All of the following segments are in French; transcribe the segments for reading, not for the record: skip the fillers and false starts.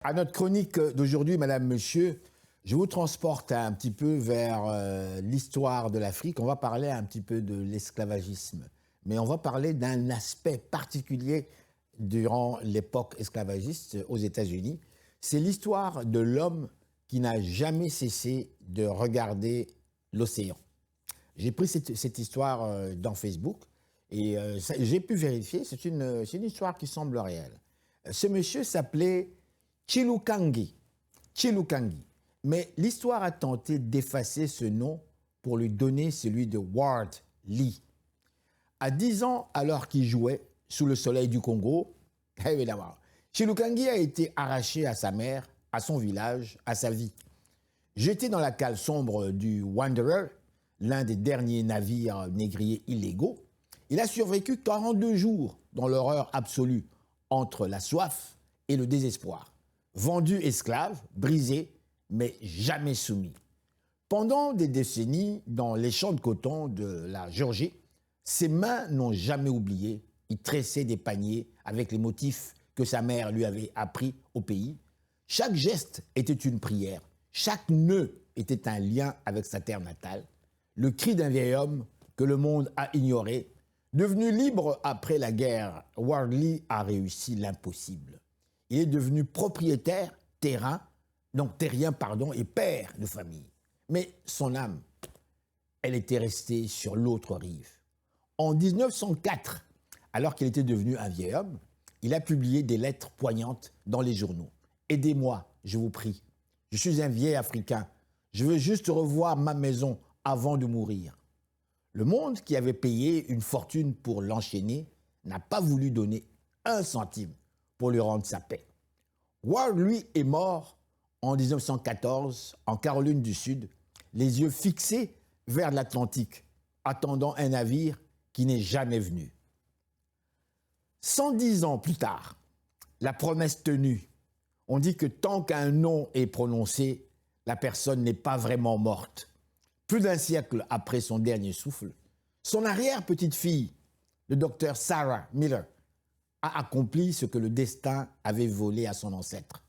À notre chronique d'aujourd'hui, Madame, Monsieur, je vous transporte un petit peu vers l'histoire de l'Afrique. On va parler un petit peu de l'esclavagisme, mais on va parler d'un aspect particulier durant l'époque esclavagiste aux États-Unis. C'est l'histoire de l'homme qui n'a jamais cessé de regarder l'océan. J'ai pris cette histoire dans Facebook et j'ai pu vérifier, c'est une histoire qui semble réelle. Ce monsieur s'appelait Chilukangi. Chilukangi. Mais l'histoire a tenté d'effacer ce nom pour lui donner celui de Ward Lee. À 10 ans, alors qu'il jouait sous le soleil du Congo, évidemment, Chilukangi a été arraché à sa mère, à son village, à sa vie. Jeté dans la cale sombre du Wanderer, l'un des derniers navires négriers illégaux, il a survécu 42 jours dans l'horreur absolue entre la soif et le désespoir. Vendu esclave, brisé, mais jamais soumis. Pendant des décennies, dans les champs de coton de la Géorgie, ses mains n'ont jamais oublié. Il tressait des paniers avec les motifs que sa mère lui avait appris au pays. Chaque geste était une prière. Chaque nœud était un lien avec sa terre natale. Le cri d'un vieil homme que le monde a ignoré. Devenu libre après la guerre, Ward Lee a réussi l'impossible. Il est devenu propriétaire, terrien, et père de famille. Mais son âme, elle était restée sur l'autre rive. En 1904, alors qu'il était devenu un vieil homme, il a publié des lettres poignantes dans les journaux. « Aidez-moi, je vous prie. Je suis un vieil Africain. Je veux juste revoir ma maison avant de mourir. » Le monde, qui avait payé une fortune pour l'enchaîner, n'a pas voulu donner un centime pour lui rendre sa paix. Ward, lui, est mort en 1914, en Caroline du Sud, les yeux fixés vers l'Atlantique, attendant un navire qui n'est jamais venu. 110 ans plus tard, la promesse tenue, on dit que tant qu'un nom est prononcé, la personne n'est pas vraiment morte. Plus d'un siècle après son dernier souffle, son arrière-petite-fille, le docteur Sarah Miller, a accompli ce que le destin avait volé à son ancêtre.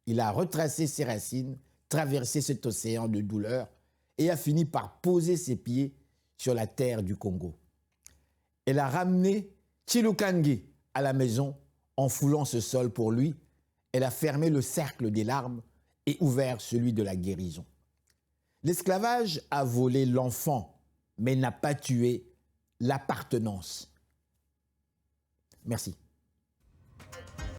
Il a retracé ses racines, traversé cet océan de douleur et a fini par poser ses pieds sur la terre du Congo. Elle a ramené Chilukangi à la maison en foulant ce sol pour lui. Elle a fermé le cercle des larmes et ouvert celui de la guérison. L'esclavage a volé l'enfant, mais n'a pas tué l'appartenance. Merci.